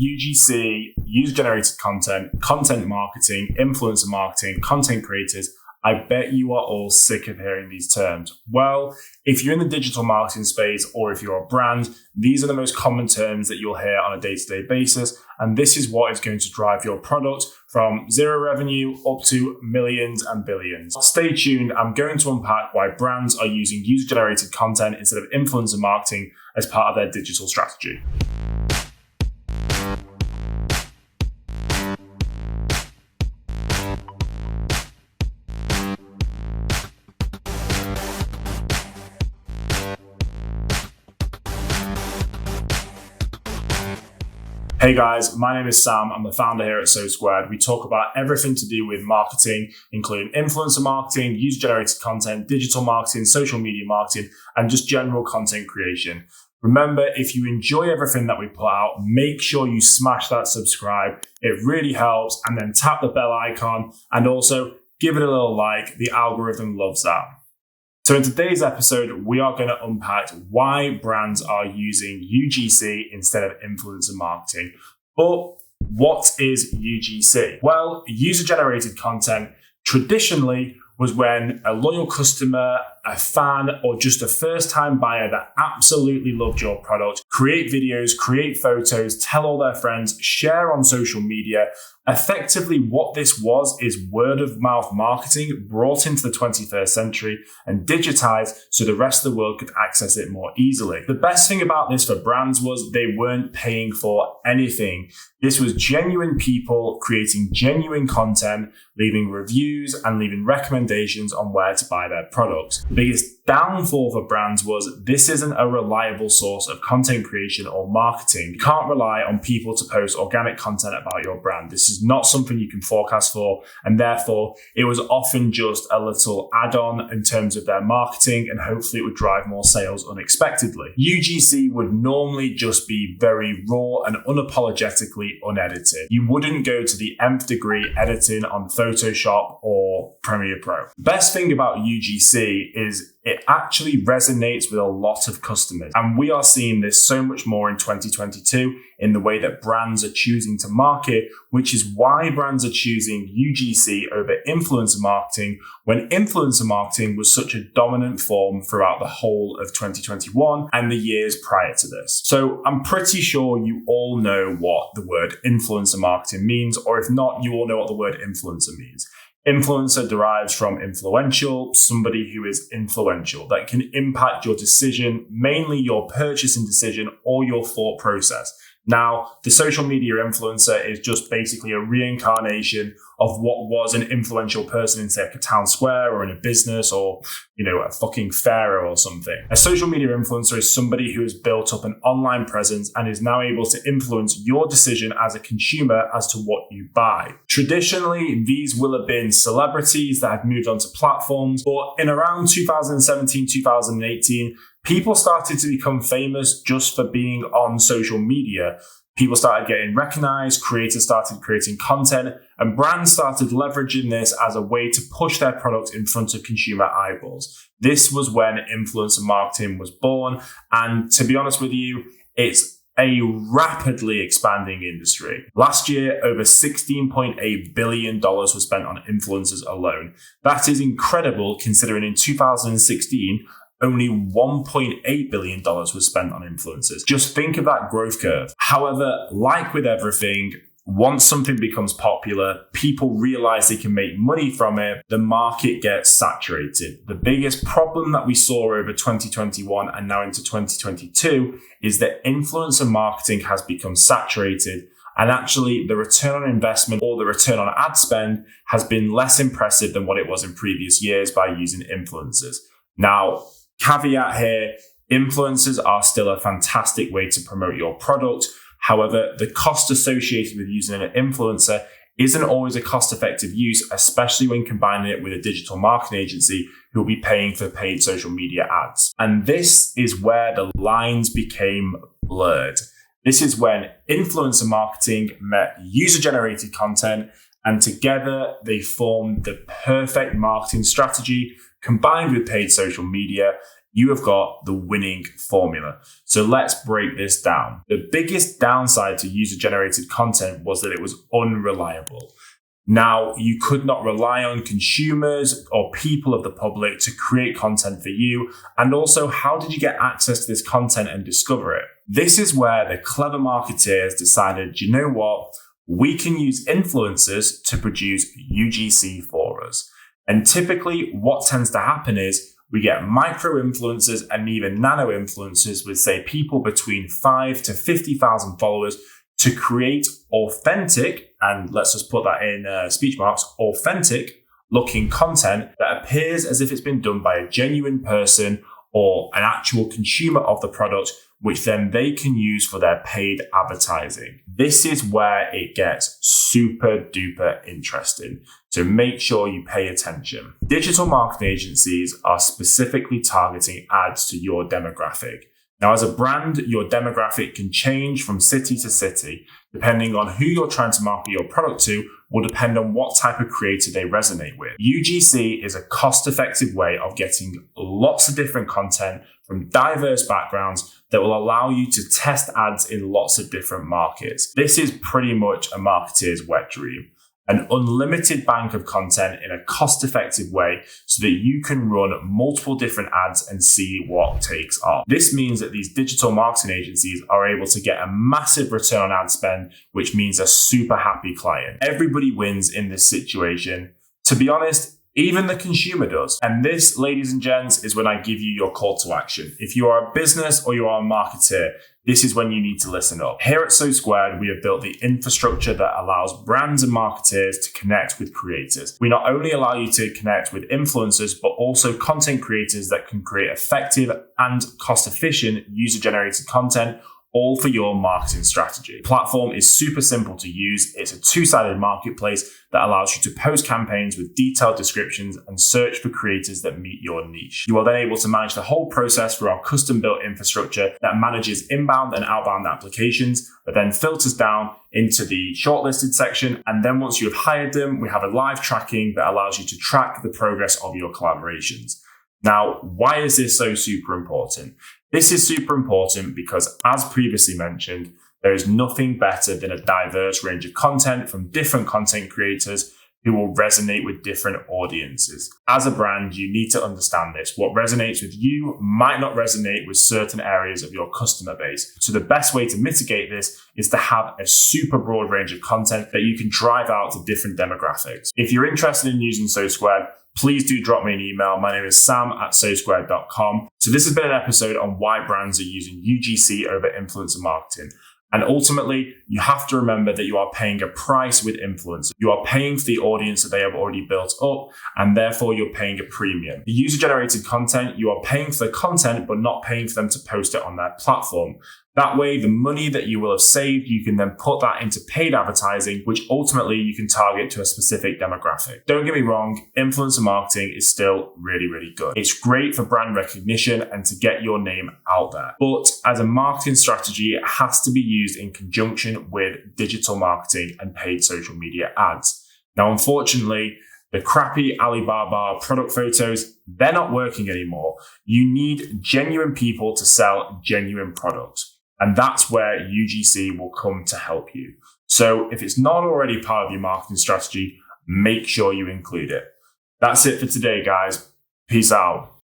UGC, user-generated content, content marketing, influencer marketing, content creators. I bet you are all sick of hearing these terms. Well, if you're in the digital marketing space or if you're a brand, these are the most common terms that you'll hear on a day-to-day basis. And this is what is going to drive your product from zero revenue up to millions and billions. Stay tuned. I'm going to unpack why brands are using user-generated content instead of influencer marketing as part of their digital strategy. Hey guys, my name is Sam. I'm the founder here at So Squared. We talk about everything to do with marketing, including influencer marketing, user-generated content, digital marketing, social media marketing, and just general content creation. Remember, if you enjoy everything that we put out, make sure you smash that subscribe. It really helps. And then tap the bell icon and also give it a little like. The algorithm loves that. So in today's episode, we are going to unpack why brands are using UGC instead of influencer marketing. But what is UGC? Well, user-generated content traditionally was when a loyal customer, a fan, or just a first-time buyer that absolutely loved your product create videos, create photos, tell all their friends, share on social media. Effectively, what this was is word-of-mouth marketing brought into the 21st century and digitized so the rest of the world could access it more easily. The best thing about this for brands was they weren't paying for anything. This was genuine people creating genuine content, leaving reviews and leaving recommendations on where to buy their products. The biggest downfall for brands was this isn't a reliable source of content creation or marketing. You can't rely on people to post organic content about your brand. This is not something you can forecast for, and therefore it was often just a little add-on in terms of their marketing, and hopefully it would drive more sales unexpectedly. UGC would normally just be very raw and unapologetically unedited. You wouldn't go to the nth degree editing on Photoshop or Premiere Pro. The best thing about UGC is it actually resonates with a lot of customers. And we are seeing this so much more in 2022 in the way that brands are choosing to market, which is why brands are choosing UGC over influencer marketing when influencer marketing was such a dominant form throughout the whole of 2021 and the years prior to this. So I'm pretty sure you all know what the word influencer marketing means, or if not, you all know what the word influencer means. Influencer derives from influential, somebody who is influential, that can impact your decision, mainly your purchasing decision or your thought process. Now, the social media influencer is just basically a reincarnation of what was an influential person in, say, a town square or in a business or, a fucking pharaoh or something. A social media influencer is somebody who has built up an online presence and is now able to influence your decision as a consumer as to what you buy. Traditionally, these will have been celebrities that have moved onto platforms, but in around 2017, 2018, people started to become famous just for being on social media. People started getting recognized, creators started creating content, and brands started leveraging this as a way to push their product in front of consumer eyeballs. This was when influencer marketing was born, and to be honest with you, it's a rapidly expanding industry. Last year, over $16.8 billion was spent on influencers alone. That is incredible considering in 2016, only $1.8 billion was spent on influencers. Just think of that growth curve. However, like with everything, once something becomes popular, people realize they can make money from it, the market gets saturated. The biggest problem that we saw over 2021 and now into 2022 is that influencer marketing has become saturated. And actually, the return on investment or the return on ad spend has been less impressive than what it was in previous years by using influencers. Now, caveat here, influencers are still a fantastic way to promote your product. However, the cost associated with using an influencer isn't always a cost-effective use, especially when combining it with a digital marketing agency who will be paying for paid social media ads. And this is where the lines became blurred. This is when influencer marketing met user-generated content, and together they formed the perfect marketing strategy combined with paid social media. you have got the winning formula. So let's break this down. The biggest downside to user-generated content was that it was unreliable. Now, you could not rely on consumers or people of the public to create content for you. And also, how did you get access to this content and discover it? This is where the clever marketeers decided, you know what? We can use influencers to produce UGC for us. And typically what tends to happen is we get micro influencers and even nano influencers with, say, people between 5 to 50,000 followers to create authentic, and let's just put that in speech marks, authentic looking content that appears as if it's been done by a genuine person or an actual consumer of the product, which then they can use for their paid advertising. This is where it gets super duper interesting. So make sure you pay attention. Digital marketing agencies are specifically targeting ads to your demographic. Now, as a brand, your demographic can change from city to city. Depending on who you're trying to market your product to will depend on what type of creator they resonate with. UGC is a cost-effective way of getting lots of different content from diverse backgrounds that will allow you to test ads in lots of different markets. This is pretty much a marketeer's wet dream. An unlimited bank of content in a cost-effective way so that you can run multiple different ads and see what takes off. This means that these digital marketing agencies are able to get a massive return on ad spend, which means a super happy client. Everybody wins in this situation. To be honest, even the consumer does. And this, ladies and gents, is when I give you your call to action. If you are a business or you are a marketer, this is when you need to listen up. Here at So Squared, we have built the infrastructure that allows brands and marketers to connect with creators. We not only allow you to connect with influencers, but also content creators that can create effective and cost-efficient user-generated content, all for your marketing strategy. The platform is super simple to use. It's a two-sided marketplace that allows you to post campaigns with detailed descriptions and search for creators that meet your niche. You are then able to manage the whole process through our custom-built infrastructure that manages inbound and outbound applications, but then filters down into the shortlisted section. And then once you have hired them, we have a live tracking that allows you to track the progress of your collaborations. Now, why is this so super important? This is super important because, as previously mentioned, there is nothing better than a diverse range of content from different content creators who will resonate with different audiences. As a brand, you need to understand this. What resonates with you might not resonate with certain areas of your customer base. So the best way to mitigate this is to have a super broad range of content that you can drive out to different demographics. If you're interested in using So Squared, please do drop me an email. My name is sam@sosquared.com. So this has been an episode on why brands are using UGC over influencer marketing. And ultimately, you have to remember that you are paying a price with influencers. You are paying for the audience that they have already built up, and therefore you're paying a premium. The user-generated content, you are paying for the content, but not paying for them to post it on their platform. That way, the money that you will have saved, you can then put that into paid advertising, which ultimately you can target to a specific demographic. Don't get me wrong, influencer marketing is still really, really good. It's great for brand recognition and to get your name out there. But as a marketing strategy, it has to be used in conjunction with digital marketing and paid social media ads. Now, unfortunately, the crappy Alibaba product photos, they're not working anymore. You need genuine people to sell genuine products. And that's where UGC will come to help you. So if it's not already part of your marketing strategy, make sure you include it. That's it for today, guys. Peace out.